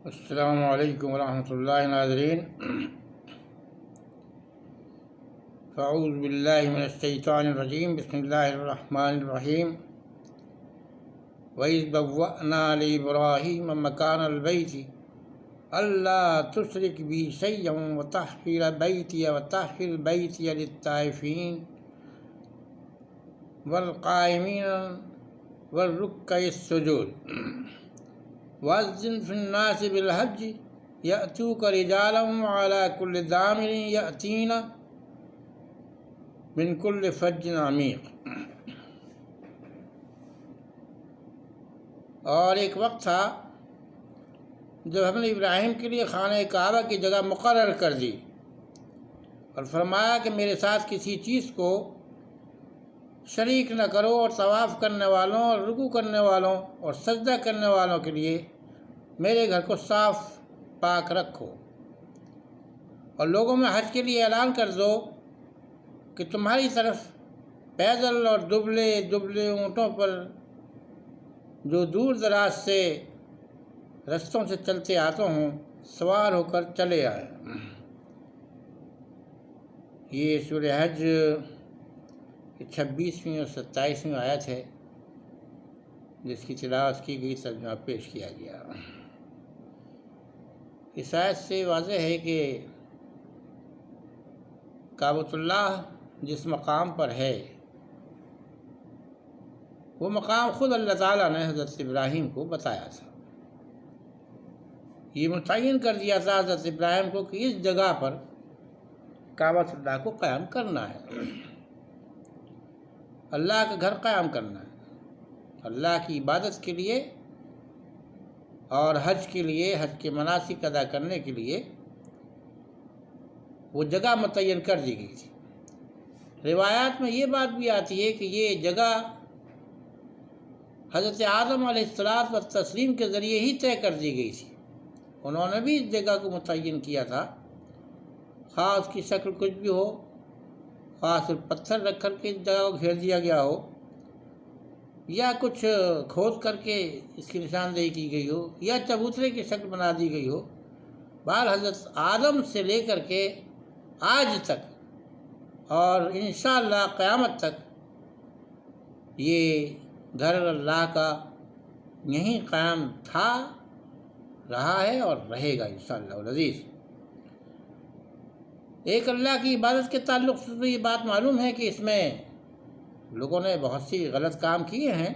السلام علیکم ورحمۃ اللہ ناظرین، فاعوذ باللہ من الشیطان الرجیم، بسم اللہ الرحمن الرحیم۔ وَإِذْ بَوَّأْنَا لِإِبْرَاهِيمَ مَكَانَ الْبَيْتِ أَلَّا تُشْرِكْ بِي شَيْئًا وَطَهِّرْ بَيْتِيَ لِلطَّائِفِينَ وَالْقَائِمِينَ وَالرُّكَّعِ السُّجُودِ وَأَذِّنْ فِي النَّاسِ بِالْحَجِّ يَأْتُوكَ رِجَالًا وَعَلَىٰ كُلِّ ضَامِرٍ يَأْتِينَ مِنْ كُلِّ فَجٍّ عَمِيقٍ۔ اور ایک وقت تھا جب ہم نے ابراہیم کے لیے خانہ کعبہ کی جگہ مقرر کر دی اور فرمایا کہ میرے ساتھ کسی چیز کو شریک نہ کرو، اور طواف کرنے والوں اور رکوع کرنے والوں اور سجدہ کرنے والوں کے لیے میرے گھر کو صاف پاک رکھو، اور لوگوں میں حج کے لیے اعلان کر دو کہ تمہاری طرف پیدل اور دبلے دبلے اونٹوں پر جو دور دراز سے رستوں سے چلتے آتے ہوں سوار ہو کر چلے آئے۔ یہ سورہ حج 26ویں اور 27ویں آیت ہے جس کی تلاوت کی گئی، ترجمہ پیش کیا گیا۔ اس آیت سے واضح ہے کہ کعبۃ اللہ جس مقام پر ہے وہ مقام خود اللہ تعالیٰ نے حضرت ابراہیم کو بتایا تھا۔ یہ متعین کر دیا تھا حضرت ابراہیم کو کہ اس جگہ پر کعبۃ اللہ کو قائم کرنا ہے، اللہ کا گھر قائم کرنا ہے، اللہ کی عبادت کے لیے اور حج کے لیے، حج کے مناسک ادا کرنے کے لیے وہ جگہ متعین کر دی گئی تھی۔ روایات میں یہ بات بھی آتی ہے کہ یہ جگہ حضرت آدم علیہ الصلاۃ والتسلیم کے ذریعے ہی طے کر دی گئی تھی۔ انہوں نے بھی اس جگہ کو متعین کیا تھا، خواہ اس کی شکل کچھ بھی ہو، خواہ صرف پتھر رکھ کر کے اس جگہ کو گھیر دیا گیا ہو، یا کچھ کھود کر کے اس کی نشاندہی کی گئی ہو، یا چبوترے کی شکل بنا دی گئی ہو۔ بہرحال حضرت آدم سے لے کر کے آج تک اور انشاءاللہ قیامت تک یہ گھر اللہ کا یہیں قائم تھا، رہا ہے اور رہے گا انشاءاللہ العزیز۔ ایک اللہ کی عبادت کے تعلق سے تو یہ بات معلوم ہے کہ اس میں لوگوں نے بہت سی غلط کام کیے ہیں،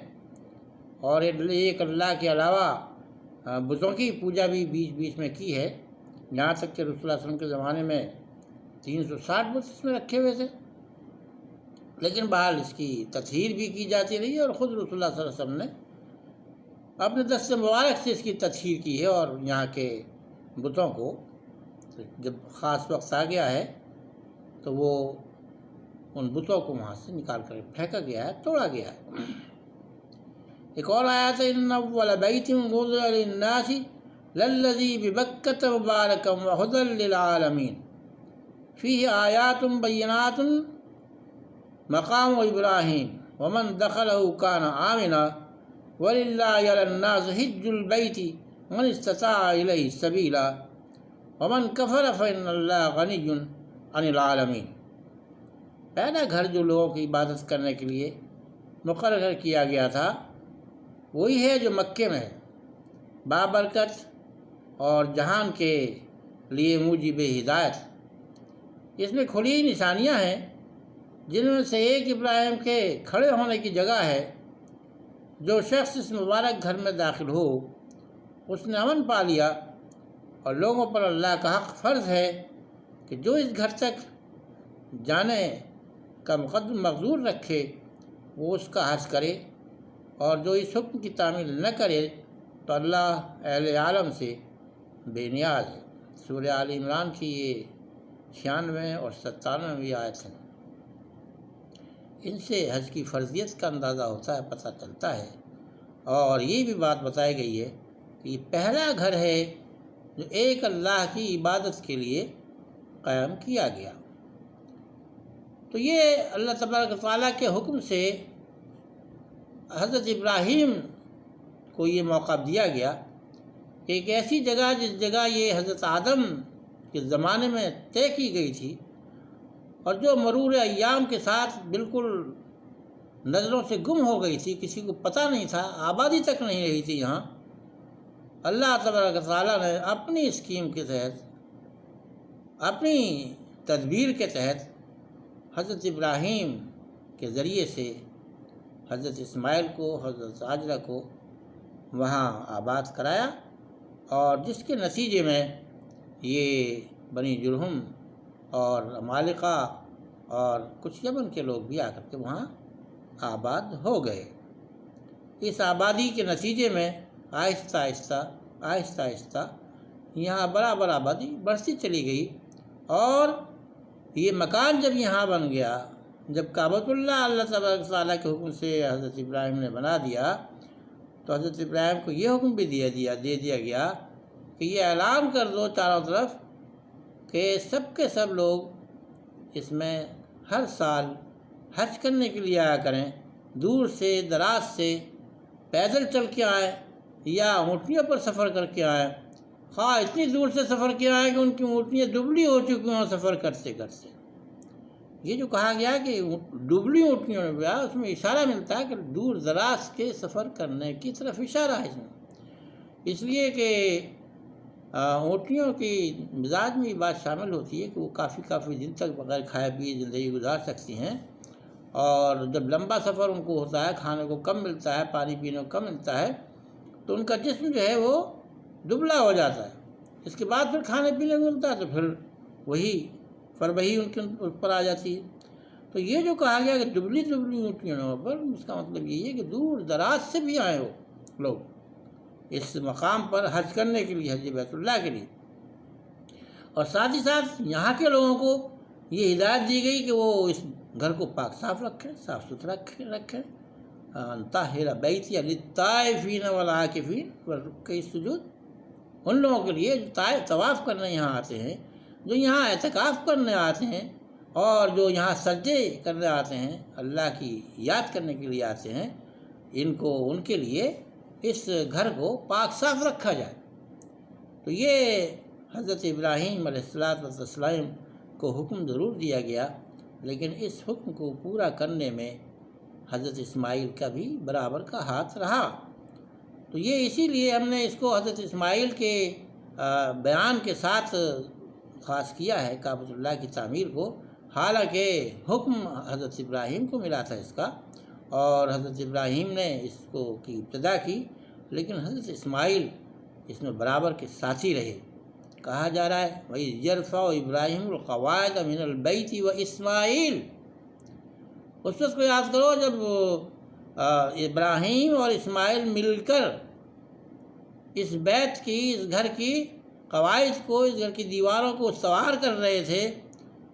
اور ایک اللہ کے علاوہ بتوں کی پوجا بھی بیچ بیچ میں کی ہے، یہاں تک کہ رسول اللہ صلی اللہ علیہ وسلم کے زمانے میں 360 بت اس میں رکھے ہوئے تھے، لیکن بہرحال اس کی تطہیر بھی کی جاتی رہی ہے، اور خود رسول اللہ صلی اللہ علیہ وسلم نے اپنے دست مبارک سے اس کی تطہیر کی ہے، اور یہاں کے بتوں کو جب خاص وقت آ گیا ہے تو وہ ان بتوں کو وہاں سے نکال کر پھینکا گیا ہے، توڑا گیا ہے۔ ایک اور آیت ہے، ان اول بیت وضع للناس للذی ببکۃ مبارکا وہدی للعالمین فیہ آیات بینات مقام ابراہیم ومن دخلہ کان آمنا وللہ علی الناس حج البیت من استطاع الیہ سبیلا ومن کفر فإن اللہ غنی عن العالمین۔ پہلا گھر جو لوگوں کی عبادت کرنے کے لیے مقرر کیا گیا تھا وہی ہے جو مکے میں ہے، بابرکت اور جہان کے لیے موجب ہدایت۔ اس میں کھلی نشانیاں ہیں، جن میں سے ایک ابراہیم کے کھڑے ہونے کی جگہ ہے۔ جو شخص اس مبارک گھر میں داخل ہو اس نے امن پا لیا، اور لوگوں پر اللہ کا حق فرض ہے کہ جو اس گھر تک جانے کا مقدم مقدور رکھے وہ اس کا حج کرے، اور جو اس حکم کی تعمیل نہ کرے تو اللہ اہل عالم سے بے نیاز ہے۔ سورہ آل عمران کی یہ 96 اور 97 آیت ہیں۔ ان سے حج کی فرضیت کا اندازہ ہوتا ہے، پتہ چلتا ہے، اور یہ بھی بات بتائی گئی ہے کہ یہ پہلا گھر ہے جو ایک اللہ کی عبادت کے لیے قائم کیا گیا۔ تو یہ اللہ تبارک و تعالیٰ کے حکم سے حضرت ابراہیم کو یہ موقع دیا گیا کہ ایک ایسی جگہ جس جگہ یہ حضرت آدم کے زمانے میں طے کی گئی تھی اور جو مرور ایام کے ساتھ بالکل نظروں سے گم ہو گئی تھی، کسی کو پتہ نہیں تھا، آبادی تک نہیں رہی تھی یہاں، اللہ تبارک و تعالیٰ نے اپنی اسکیم کے تحت، اپنی تدبیر کے تحت حضرت ابراہیم کے ذریعے سے حضرت اسماعیل کو، حضرت ہاجرہ کو وہاں آباد کرایا، اور جس کے نتیجے میں یہ بنی جرہم اور عمالقہ اور کچھ یمن کے لوگ بھی آ کر کے وہاں آباد ہو گئے۔ اس آبادی کے نتیجے میں آہستہ آہستہ یہاں برابر آبادی بڑھتی چلی گئی، اور یہ مکان جب یہاں بن گیا، جب کعبۃ اللہ تبارک و تعالیٰ کے حکم سے حضرت ابراہیم نے بنا دیا، تو حضرت ابراہیم کو یہ حکم بھی دے دیا گیا کہ یہ اعلان کر دو چاروں طرف کہ سب کے سب لوگ اس میں ہر سال حج کرنے کے لیے آیا کریں، دور سے دراز سے پیدل چل کے آئیں یا اونٹنیوں پر سفر کر کے آئیں، خواہ اتنی دور سے سفر کیا ہے کہ ان کی اونٹنیاں دبلی ہو چکی ہوں سفر کرتے کرتے۔ یہ جو کہا گیا کہ دبلی اونٹنیوں میں گیا، اس میں اشارہ ملتا ہے کہ دور دراز کے سفر کرنے کی طرف اشارہ ہے اس میں، اس لیے کہ اونٹنیوں کی مزاج میں یہ بات شامل ہوتی ہے کہ وہ کافی دن تک بغیر کھائے پیے زندگی گزار سکتی ہیں، اور جب لمبا سفر ان کو ہوتا ہے، کھانے کو کم ملتا ہے، پانی پینے کو کم ملتا ہے، تو ان کا جسم جو ہے وہ دبلا ہو جاتا ہے۔ اس کے بعد پھر کھانے پینے کو ملتا ہے تو پھر وہی فربہی ان کے پر آ جاتی ہے۔ تو یہ جو کہا گیا کہ دبلی اونٹنیوں پر، اس کا مطلب یہی ہے کہ دور دراز سے بھی آئے ہو لوگ اس مقام پر حج کرنے کے لیے، حج بیت اللہ کے لیے، اور ساتھ ہی ساتھ یہاں کے لوگوں کو یہ ہدایت دی گئی کہ وہ اس گھر کو پاک صاف رکھیں، صاف ستھرا رکھیں، طاہر بیتی للطائفین والعاکفین والرکع السجود، ان لوگوں کے لیے جو طواف کرنے یہاں آتے ہیں، جو یہاں اعتکاف کرنے آتے ہیں، اور جو یہاں سجدے کرنے آتے ہیں، اللہ کی یاد کرنے کے لیے آتے ہیں، ان کے لیے اس گھر کو پاک صاف رکھا جائے۔ تو یہ حضرت ابراہیم علیہ السلام کو حکم ضرور دیا گیا، لیکن اس حکم کو پورا کرنے میں حضرت اسماعیل کا بھی برابر کا ہاتھ رہا۔ تو یہ اسی لیے ہم نے اس کو حضرت اسماعیل کے بیان کے ساتھ خاص کیا ہے کعبۃ اللہ کی تعمیر کو، حالانکہ حکم حضرت ابراہیم کو ملا تھا اس کا، اور حضرت ابراہیم نے اس کو کی ابتدا کی، لیکن حضرت اسماعیل اس میں برابر کے ساتھی رہے۔ کہا جا رہا ہے وَإِذْ يَرْفَعُ إِبْرَاهِيمُ الْقَوَاعِدَ مِنَ الْبَيْتِ وَإِسْمَاعِيلُ، اس وقت کو یاد کرو جب ابراہیم اور اسماعیل مل کر اس بیت کی، اس گھر کی قواعد کو، اس گھر کی دیواروں کو سوار کر رہے تھے،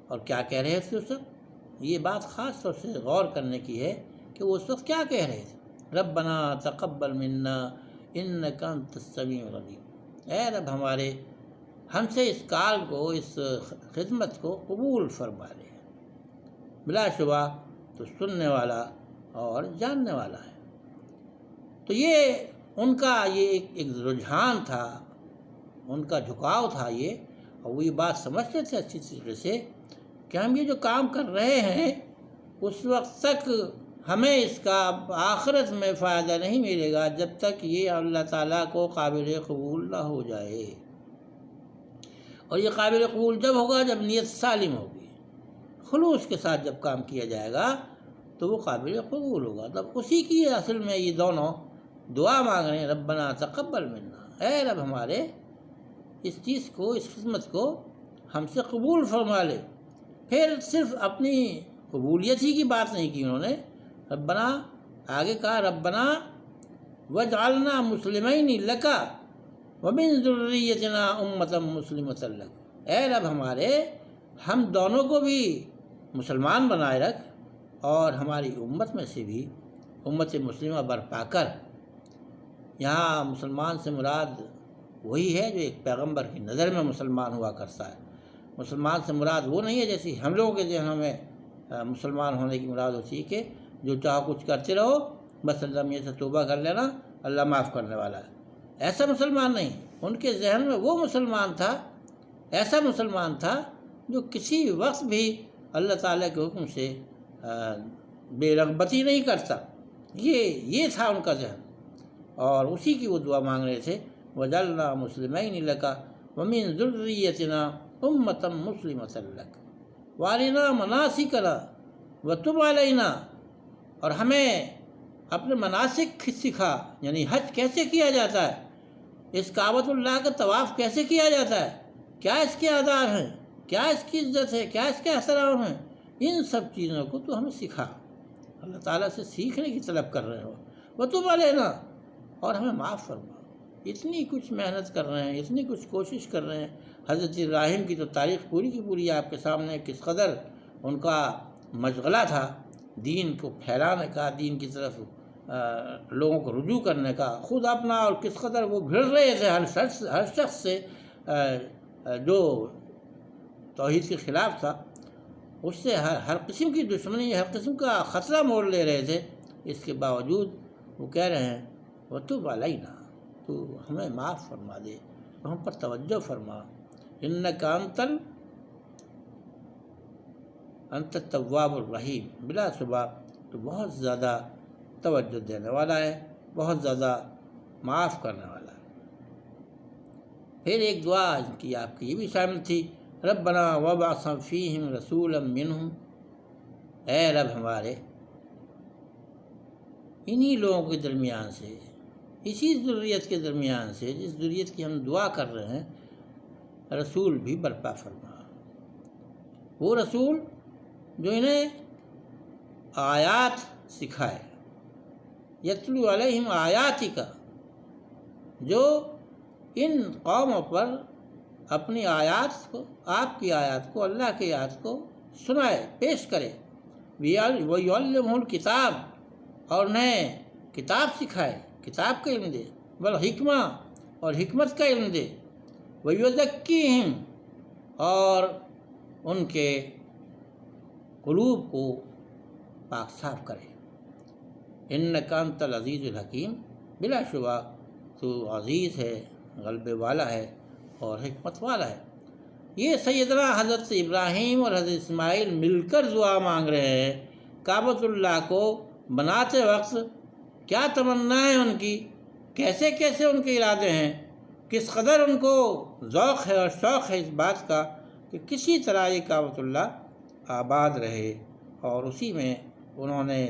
اور کیا کہہ رہے تھے اس وقت؟ یہ بات خاص طور سے غور کرنے کی ہے کہ وہ اس وقت کیا کہہ رہے تھے؟ ربنا تقبل منا انک انت السمیع العلیم، اے رب ہمارے، ہم سے اس کار کو، اس خدمت کو قبول فرما لے، بلا شبہ تو سننے والا اور جاننے والا ہے۔ تو یہ ان کا یہ ایک رجحان تھا، ان کا جھکاؤ تھا یہ، اور وہ یہ بات سمجھتے تھے اچھی طریقے سے کہ ہم یہ جو کام کر رہے ہیں اس وقت تک ہمیں اس کا آخرت میں فائدہ نہیں ملے گا جب تک یہ اللہ تعالیٰ کو قابل قبول نہ ہو جائے، اور یہ قابل قبول جب ہوگا جب نیت سالم ہوگی، خلوص کے ساتھ جب کام کیا جائے گا تو وہ قابل قبول ہوگا۔ تب اسی کی اصل میں یہ دونوں دعا مانگ رہے ہیں، ربنا تقبل منا، اے رب ہمارے اس چیز کو، اس خدمت کو ہم سے قبول فرما لے۔ پھر صرف اپنی قبولیت ہی کی بات نہیں کی انہوں نے، ربنا آگے کہا ربنا وجعلنا مسلمین لک ومن ذریتنا امۃ مسلمۃ لک، اے رب ہمارے ہم دونوں کو بھی مسلمان بنائے رکھ، اور ہماری امت میں سے بھی امت مسلمہ برپا کر۔ یہاں مسلمان سے مراد وہی ہے جو ایک پیغمبر کی نظر میں مسلمان ہوا کرتا ہے۔ مسلمان سے مراد وہ نہیں ہے جیسی ہم لوگوں کے ذہنوں میں مسلمان ہونے کی مراد ہوتی ہے کہ جو چاہو کچھ کرتے رہو، بس اللہ میاں سے توبہ کر لینا، اللہ معاف کرنے والا ہے، ایسا مسلمان نہیں۔ ان کے ذہن میں وہ مسلمان تھا، ایسا مسلمان تھا جو کسی وقت بھی اللہ تعالیٰ کے حکم سے بے رغبتی نہیں کرتا، یہ تھا ان کا ذہن، اور اسی کی وہ دعا مانگ رہے تھے، وَجَعَلْنَا مُسْلِمَيْنِ لَكَ وَمِن ذُرِّيَّتِنَا أُمَّةً مُسْلِمَةً لَكَ وَأَرِنَا مَنَاسِكَنَا وَتُبْ عَلَيْنَا، اور ہمیں اپنے مناسک سکھا، یعنی حج کیسے کیا جاتا ہے، اس کعبۃ اللہ کا طواف کیسے کیا جاتا ہے، کیا اس کے آداب ہیں، کیا اس کی عزت ہے، کیا اس کے احترام ہیں، ان سب چیزوں کو تو ہمیں سکھا۔ اللہ تعالیٰ سے سیکھنے کی طلب کر رہے ہو، وَتُبْ عَلَيْنَا، اور ہمیں معاف فرما۔ اتنی کچھ محنت کر رہے ہیں، اتنی کچھ کوشش کر رہے ہیں۔ حضرت ابراہیم کی تو تاریخ پوری کی پوری آپ کے سامنے، کس قدر ان کا مشغلہ تھا دین کو پھیلانے کا، دین کی طرف لوگوں کو رجوع کرنے کا، خود اپنا، اور کس قدر وہ بھیڑ رہے تھے ہر شخص سے جو توحید کے خلاف تھا، اس سے ہر قسم کی دشمنی، ہر قسم کا خطرہ مول لے رہے تھے۔ اس کے باوجود وہ کہہ رہے ہیں وَتُبْ عَلَيْنَا، تو ہمیں معاف فرما دے، تو ہم پر توجہ فرما، اِنَّكَ أَنْتَ التَّوَّابُ الرَّحِيمُ، بلا شبہ تو بہت زیادہ توجہ دینے والا ہے، بہت زیادہ معاف کرنے والا ہے۔ پھر ایک دعا کی آپ کی یہ بھی شامل تھی، ربنا وابعث فیہم رسولا منہم، اے رب ہمارے انہی لوگوں کے درمیان سے، اسی ذریت کے درمیان سے جس ذریت کی ہم دعا کر رہے ہیں، رسول بھی برپا فرما، وہ رسول جو انہیں آیات سکھائے، یتلو علیہم آیاتک، جو ان قوموں پر اپنی آیات کو، آپ کی آیات کو، اللہ کی آیات کو سنائے، پیش کرے، وَيُعَلِّمُهُ الْكِتَابَ، اور انہیں کتاب سکھائے، کتاب کا علم دے، والحکمہ، اور حکمت کا علم دے، وَيُزَكِّيهِمْ، اور ان کے قلوب کو پاک صاف کرے، اِنَّكَ أَنْتَ الْعَزِيزُ الْحَكِيمُ، بلا شبہ تو عزیز ہے، غلبے والا ہے، اور حکمت والا ہے۔ یہ سیدنا حضرت ابراہیم اور حضرت اسماعیل مل کر دعا مانگ رہے ہیں کعبۃ اللہ کو بناتے وقت، کیا تمنا ہے ان کی، کیسے کیسے ان کے ارادے ہیں، کس قدر ان کو ذوق ہے اور شوق ہے اس بات کا کہ کسی طرح یہ کعبۃ اللہ آباد رہے، اور اسی میں انہوں نے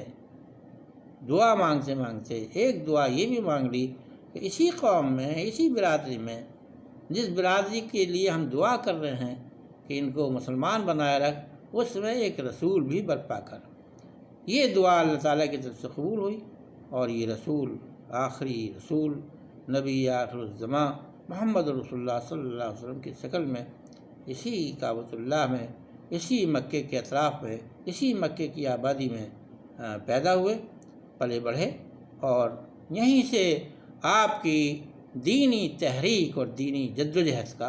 دعا مانگتے مانگتے ایک دعا یہ بھی مانگ لی کہ اسی قوم میں، اسی برادری میں، جس برادری کے لیے ہم دعا کر رہے ہیں کہ ان کو مسلمان بنائے رکھ، اس میں ایک رسول بھی برپا کر۔ یہ دعا اللہ تعالیٰ کی طرف سے قبول ہوئی، اور یہ رسول، آخری رسول، نبی آخر الزماں محمد رسول اللہ صلی اللہ علیہ وسلم کی شکل میں اسی کعبۃ اللہ میں، اسی مکے کے اطراف میں، اسی مکے کی آبادی میں پیدا ہوئے، پلے بڑھے، اور یہیں سے آپ کی دینی تحریک اور دینی جدوجہد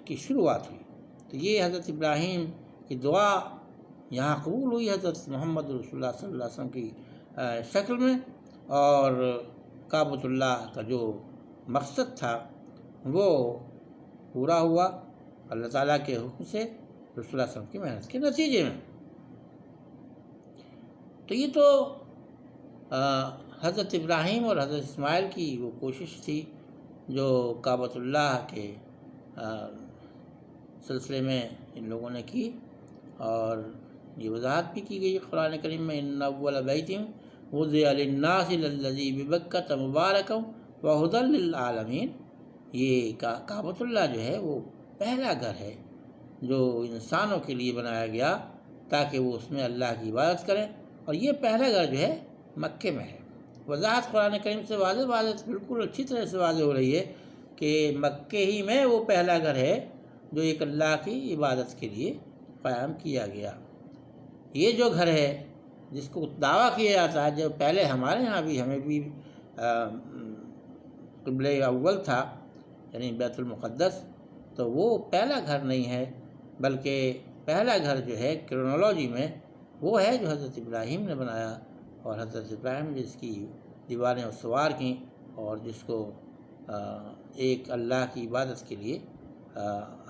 کی شروعات ہوئی۔ تو یہ حضرت ابراہیم کی دعا یہاں قبول ہوئی حضرت محمد رسول اللہ صلی اللہ علیہ وسلم کی شکل میں، اور کعبۃ اللہ کا جو مقصد تھا وہ پورا ہوا اللہ تعالیٰ کے حکم سے، رسول اللہ صلی اللہ علیہ وسلم کی محنت کے نتیجے میں۔ تو یہ تو حضرت ابراہیم اور حضرت اسماعیل کی وہ کوشش تھی جو کعبۃ اللہ کے سلسلے میں ان لوگوں نے کی، اور یہ وضاحت بھی کی گئی قرآن کریم میں، ان اول بیت وضع للناس للذی ببکۃ مبارکا وہدی للعالمین، یہ کعبۃ اللہ جو ہے وہ پہلا گھر ہے جو انسانوں کے لیے بنایا گیا تاکہ وہ اس میں اللہ کی عبادت کریں، اور یہ پہلا گھر جو ہے مکے میں ہے۔ وضاحت قرآن کریم سے واضح بالکل اچھی طرح سے واضح ہو رہی ہے کہ مکے ہی میں وہ پہلا گھر ہے جو ایک اللہ کی عبادت کے لیے قائم کیا گیا۔ یہ جو گھر ہے جس کو دعویٰ کیا جاتا ہے، جو پہلے ہمارے یہاں بھی، ہمیں بھی قبلہ اول تھا یعنی بیت المقدس، تو وہ پہلا گھر نہیں ہے، بلکہ پہلا گھر جو ہے کرونالوجی میں وہ ہے جو حضرت ابراہیم نے بنایا، اور حضرت ابراہیم نے جس کی دیواریں استوار کیں، اور جس کو ایک اللہ کی عبادت کے لیے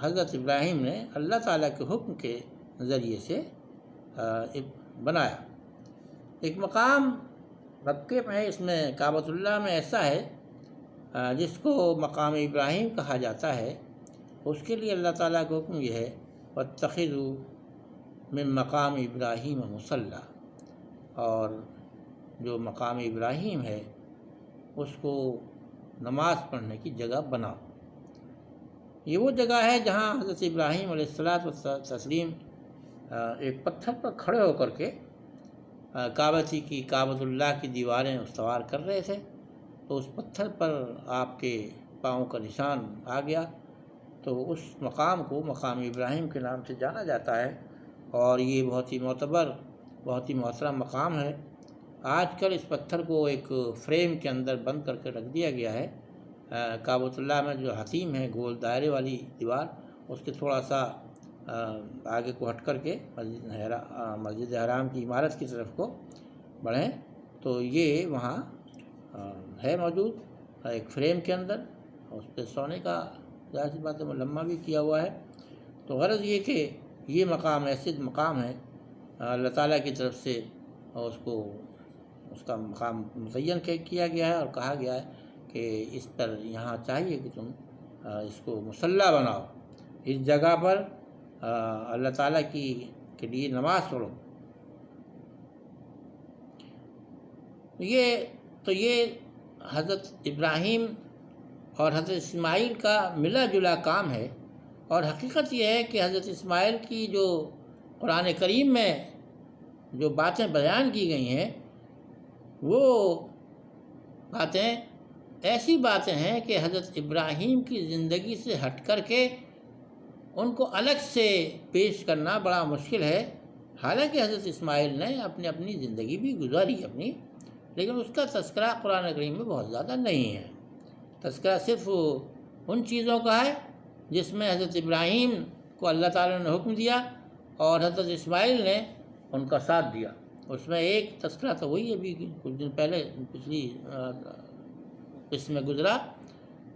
حضرت ابراہیم نے اللہ تعالیٰ کے حکم کے ذریعے سے بنایا۔ ایک مقام مکے میں اس میں کعبۃ اللہ میں ایسا ہے جس کو مقام ابراہیم کہا جاتا ہے، اس کے لیے اللہ تعالیٰ کا حکم یہ ہے وَاتَّخِذُوا مِن مقام ابراہیم مصلی، اور جو مقام ابراہیم ہے اس کو نماز پڑھنے کی جگہ بناؤ۔ یہ وہ جگہ ہے جہاں حضرت ابراہیم علیہ الصلاۃ والتسلیم ایک پتھر پر کھڑے ہو کر کے کعبۃ اللہ کی دیواریں استوار کر رہے تھے، تو اس پتھر پر آپ کے پاؤں کا نشان آ گیا، تو اس مقام کو مقام ابراہیم کے نام سے جانا جاتا ہے، اور یہ بہت ہی معتبر، بہت ہی محترم مقام ہے۔ آج کل اس پتھر کو ایک فریم کے اندر بند کر کے رکھ دیا گیا ہے۔ کعبۃ اللہ میں جو حتیم ہے گول دائرے والی دیوار، اس کے تھوڑا سا آگے کو ہٹ کر کے مسجد حرام کی عمارت کی طرف کو بڑھیں تو یہ وہاں ہے موجود ایک فریم کے اندر، اس پہ سونے کا ظاہر سی بات ہے ملمہ بھی کیا ہوا ہے۔ تو غرض یہ کہ یہ مقام ایسے مقام ہے اللہ تعالیٰ کی طرف سے اس کا مقام متعین کیا گیا ہے، اور کہا گیا ہے کہ اس پر یہاں چاہیے کہ تم اس کو مصلی بناؤ، اس جگہ پر اللہ تعالیٰ کے لیے نماز پڑھو۔ یہ حضرت ابراہیم اور حضرت اسماعیل کا ملا جلا کام ہے، اور حقیقت یہ ہے کہ حضرت اسماعیل کی جو قرآن کریم میں جو باتیں بیان کی گئی ہیں وہ باتیں ایسی باتیں ہیں کہ حضرت ابراہیم کی زندگی سے ہٹ کر کے ان کو الگ سے پیش کرنا بڑا مشکل ہے۔ حالانکہ حضرت اسماعیل نے اپنی زندگی بھی گزاری اپنی، لیکن اس کا تذکرہ قرآن کریم میں بہت زیادہ نہیں ہے۔ تذکرہ صرف ان چیزوں کا ہے جس میں حضرت ابراہیم کو اللہ تعالیٰ نے حکم دیا اور حضرت اسماعیل نے ان کا ساتھ دیا۔ اس میں ایک تذکرہ تو وہی ابھی کچھ دن پہلے پچھلی قسط میں گزرا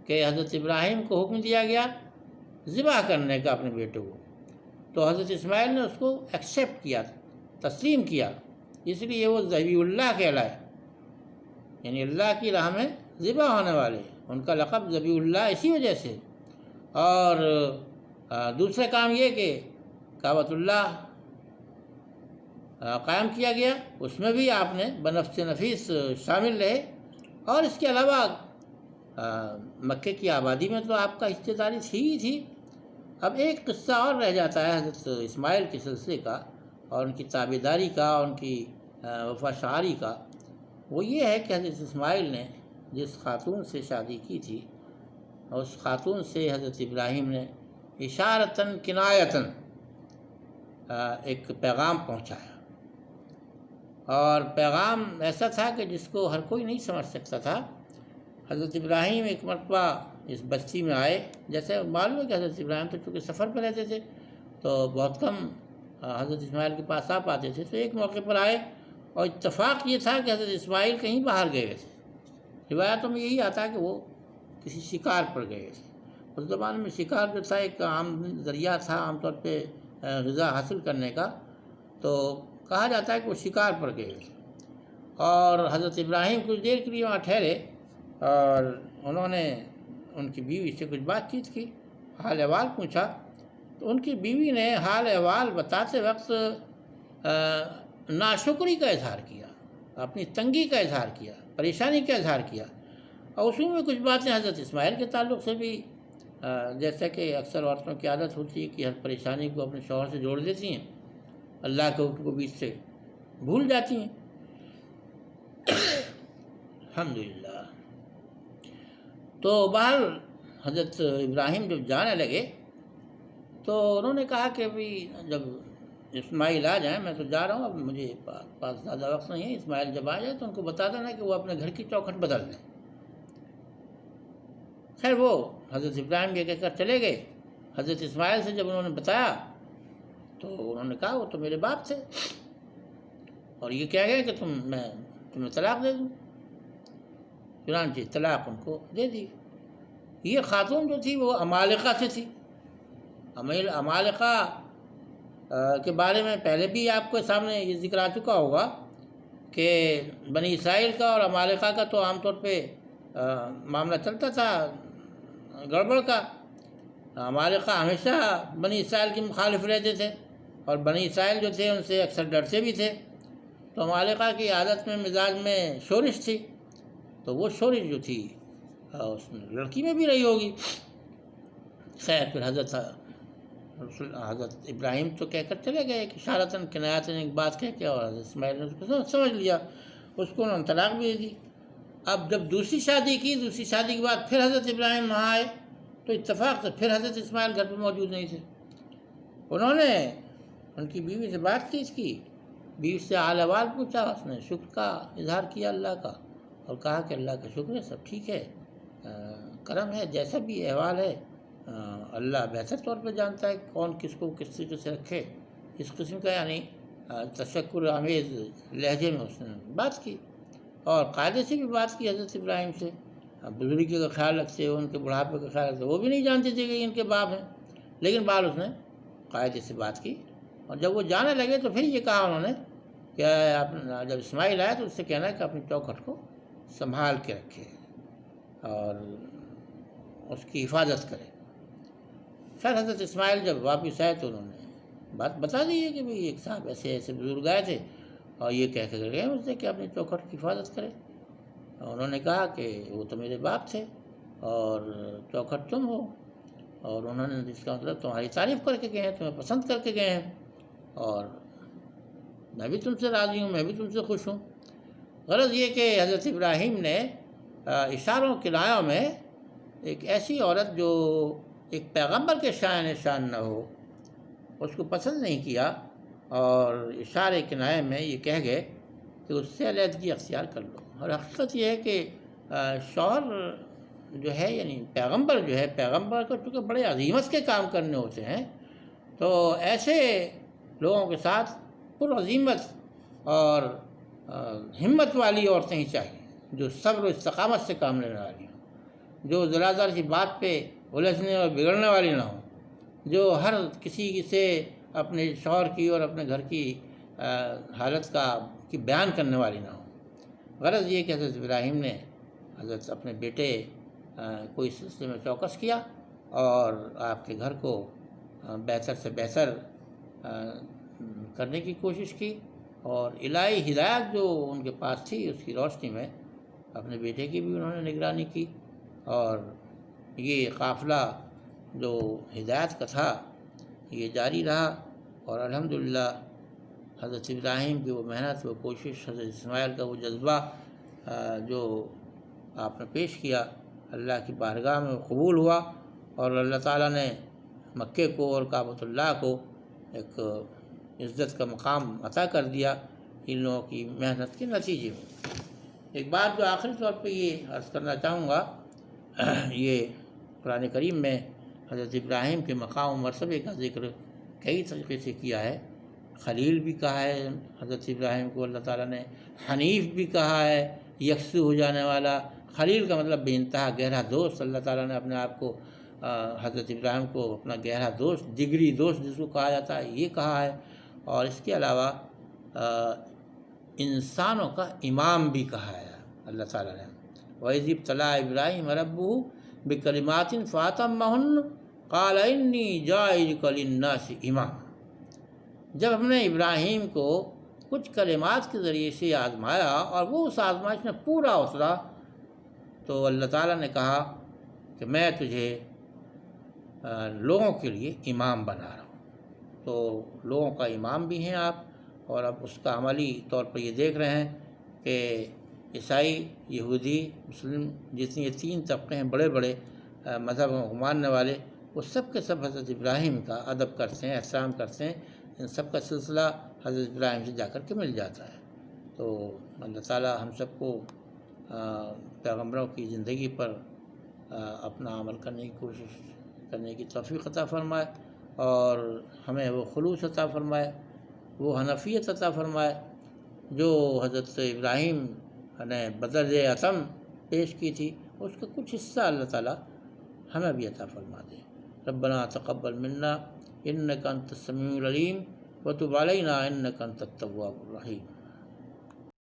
کہ حضرت ابراہیم کو حکم دیا گیا ذبح کرنے کا اپنے بیٹے کو، تو حضرت اسماعیل نے اس کو ایکسیپٹ کیا، تسلیم کیا، اس لیے وہ ذبیح اللہ کہلائے، یعنی اللہ کی راہ میں ذبح ہونے والے، ان کا لقب ذبیح اللہ اسی وجہ سے۔ اور دوسرا کام یہ کہ کعبۃ اللہ قائم کیا گیا، اس میں بھی آپ نے بنفس نفیس شامل رہے، اور اس کے علاوہ مکے کی آبادی میں تو آپ کا حصہ داری تھی ہی تھی۔ اب ایک قصہ اور رہ جاتا ہے حضرت اسماعیل کے سلسلے کا، اور ان کی تابعداری کا، ان کی وفا شعاری کا، وہ یہ ہے کہ حضرت اسماعیل نے جس خاتون سے شادی کی تھی، اس خاتون سے حضرت ابراہیم نے اشارتاً کنایتاً ایک پیغام پہنچایا، اور پیغام ایسا تھا کہ جس کو ہر کوئی نہیں سمجھ سکتا تھا۔ حضرت ابراہیم ایک مرتبہ اس بستی میں آئے، جیسے معلوم ہے کہ حضرت ابراہیم تو چونکہ سفر پہ رہتے تھے تو بہت کم حضرت اسماعیل کے پاس آ پاتے تھے، تو ایک موقع پر آئے، اور اتفاق یہ تھا کہ حضرت اسماعیل کہیں باہر گئے تھے۔ روایتوں میں یہی آتا ہے کہ وہ کسی شکار پر گئے تھے۔ اس زمانے میں شکار جو تھا ایک عام ذریعہ تھا عام طور پہ غذا حاصل کرنے کا، تو کہا جاتا ہے کہ وہ شکار پر گئے تھے، اور حضرت ابراہیم کچھ دیر کے لیے وہاں ٹھہرے، اور انہوں نے ان کی بیوی سے کچھ بات چیت کی، حال احوال پوچھا، تو ان کی بیوی نے حال احوال بتاتے وقت ناشکری کا اظہار کیا، اپنی تنگی کا اظہار کیا، پریشانی کا اظہار کیا، اور اصول میں کچھ باتیں حضرت اسماعیل کے تعلق سے بھی، جیسا کہ اکثر عورتوں کی عادت ہوتی ہے کہ ہر پریشانی کو اپنے شوہر سے جوڑ دیتی ہیں، اللہ کے حکم کو بیچ سے بھول جاتی ہیں۔ الحمدللہ۔ تو بہرحال حضرت ابراہیم جب جانے لگے تو انہوں نے کہا کہ ابھی جب اسماعیل آ جائیں، میں تو جا رہا ہوں، اب مجھے پاس زیادہ وقت نہیں ہے، اسماعیل جب آ جائے تو ان کو بتا دینا کہ وہ اپنے گھر کی چوکھٹ بدل دیں۔ خیر وہ حضرت ابراہیم یہ کہہ کر چلے گئے۔ حضرت اسماعیل سے جب انہوں نے بتایا تو انہوں نے کہا وہ تو میرے باپ تھے، اور یہ کہہ گئے کہ میں تمہیں طلاق دے دوں، چنانچہ طلاق ان کو دے دی۔ یہ خاتون جو تھی وہ عمالقہ سے تھی۔ عمالقہ کے بارے میں پہلے بھی آپ کے سامنے یہ ذکر آ چکا ہوگا کہ بنی اسرائیل کا اور عمالقہ کا تو عام طور پہ معاملہ چلتا تھا گڑبڑ کا۔ عمالقہ ہمیشہ بنی اسرائیل کے مخالف رہتے تھے اور بنی اسرائیل جو تھے ان سے اکثر ڈرتے بھی تھے۔ تو عمالقہ کی عادت میں مزاج میں شورش تھی، تو وہ شورش جو تھی اس لڑکی میں بھی رہی ہوگی۔ خیر پھر حضرت ابراہیم تو کہہ کر چلے گئے کہ اشارتاً کنایتاً ایک بات کہہ کے، اور حضرت اسماعیل نے اس کو سمجھ لیا، اس کو انہوں نے طلاق بھی دے دی۔ اب جب دوسری شادی کی، دوسری شادی کے بعد پھر حضرت ابراہیم وہاں آئے تو اتفاق سے پھر حضرت اسماعیل گھر پہ موجود نہیں تھے۔ انہوں نے ان کی بیوی سے بات کی، اس کی بیوی سے حال احوال پوچھا، اس نے شکر کا اظہار کیا اللہ کا اور کہا کہ اللہ کا شکر ہے، سب ٹھیک ہے، کرم ہے، جیسا بھی احوال ہے اللہ بہتر طور پہ جانتا ہے کون کس کو کس طریقے سے رکھے۔ اس قسم کا یعنی تشکر آمیز لہجے میں اس نے بات کی اور قاعدے سے بھی بات کی حضرت ابراہیم سے۔ بزرگی کا خیال رکھتے، ان کے بڑھاپے کا خیال رکھتے، وہ بھی نہیں جانتے تھے کہ ان کے باپ ہیں، لیکن بعد اس نے قاعدے سے بات کی۔ اور جب وہ جانے لگے تو پھر یہ کہا انہوں نے کہ جب اسماعیل آئے تو اس سے کہنا ہے کہ اپنی چوکھٹ کو سنبھال کے رکھے اور اس کی حفاظت کرے۔ خیر حضرت اسماعیل جب واپس آئے تو انہوں نے بات بتا دی ہے کہ بھئی ایک صاحب ایسے ایسے بزرگ آئے تھے اور یہ کہہ کے گئے مجھ سے کہ اپنی چوکھٹ کی حفاظت کرے۔ انہوں نے کہا کہ وہ تو میرے باپ تھے اور چوکھٹ تم ہو، اور انہوں نے جس کا مطلب تمہاری تعریف کر کے گئے ہیں، تمہیں پسند کر کے گئے ہیں، اور میں بھی تم سے راضی ہوں، میں بھی تم سے خوش ہوں۔ غرض یہ کہ حضرت ابراہیم نے اشاروں کنایوں میں ایک ایسی عورت جو ایک پیغمبر کے شان شان نہ ہو اس کو پسند نہیں کیا، اور اشارے کنائے میں یہ کہہ گئے کہ اس سے علیحدگی اختیار کر لو۔ اور حقیقت یہ ہے کہ شوہر جو ہے یعنی پیغمبر جو ہے، پیغمبر کو چونکہ بڑے عظیمت کے کام کرنے ہوتے ہیں، تو ایسے لوگوں کے ساتھ پرعظیمت اور ہمت والی عورتیں ہی چاہیے، جو صبر و استقامت سے کام لینے والی ہوں، جو ذرا ذرا سی بات پہ الجھنے اور بگڑنے والی نہ ہوں، جو ہر کسی سے اپنے شوہر کی اور اپنے گھر کی حالت کی بیان کرنے والی نہ ہوں۔ غرض یہ کہ حضرت ابراہیم نے حضرت اپنے بیٹے کو اس سلسلے میں چوکس کیا اور آپ کے گھر کو بہتر سے بہتر کرنے کی کوشش کی، اور الہی ہدایت جو ان کے پاس تھی اس کی روشنی میں اپنے بیٹے کی بھی انہوں نے نگرانی کی، اور یہ قافلہ جو ہدایت کا تھا یہ جاری رہا، اور الحمدللہ حضرت ابراہیم کی وہ محنت، وہ کوشش، حضرت اسماعیل کا وہ جذبہ جو آپ نے پیش کیا اللہ کی بارگاہ میں قبول ہوا، اور اللہ تعالیٰ نے مکے کو اور کعبۃ اللہ کو ایک عزت کا مقام عطا کر دیا ان لوگوں کی محنت کے نتیجے میں۔ ایک بات جو آخری طور پہ یہ عرض کرنا چاہوں گا، یہ قرآن کریم میں حضرت ابراہیم کے مقام و مرتبے کا ذکر کئی طریقے سے کیا ہے۔ خلیل بھی کہا ہے حضرت ابراہیم کو اللہ تعالیٰ نے، حنیف بھی کہا ہے، یکسو ہو جانے والا۔ خلیل کا مطلب بے انتہا گہرا دوست، اللہ تعالیٰ نے اپنے آپ کو حضرت ابراہیم کو اپنا گہرا دوست، جگری دوست جس کو کہا جاتا ہے، یہ کہا ہے۔ اور اس کے علاوہ انسانوں کا امام بھی کہا ہے اللہ تعالیٰ نے۔ وَإِذِ ابْتَلَىٰ إِبْرَاهِيمَ رَبُّهُ بِكَلِمَاتٍ فَأَتَمَّهُنَّ قَالَ إِنِّي جَاعِلُكَ لِلنَّاسِ إِمَامًا۔ جب ہم نے ابراہیم کو کچھ کلمات کے ذریعے سے آزمایا اور وہ اس آزمائش میں پورا اترا، تو اللہ تعالیٰ نے کہا کہ میں تجھے لوگوں کے لیے امام بنا رہا ہوں۔ تو لوگوں کا امام بھی ہیں آپ، اور اب اس کا عملی طور پر یہ دیکھ رہے ہیں کہ عیسائی، یہودی، مسلم، جتنی یہ تین طبقے ہیں بڑے بڑے مذہب کو ماننے والے، وہ سب کے سب حضرت ابراہیم کا ادب کرتے ہیں، احترام کرتے ہیں۔ ان سب کا سلسلہ حضرت ابراہیم سے جا کر کے مل جاتا ہے۔ تو اللہ تعالیٰ ہم سب کو پیغمبروں کی زندگی پر اپنا عمل کرنے کی کوشش کرنے کی توفیق عطا فرمائے، اور ہمیں وہ خلوص عطا فرمائے، وہ حنفیت عطا فرمائے جو حضرت ابراہیم نے بدر عتم پیش کی تھی، اس کا کچھ حصہ اللہ تعالیٰ ہمیں بھی عطا فرما دے۔ ربنا تقبل منا انک انت السمیع العلیم وتب علینا انک انت التواب الرحیم۔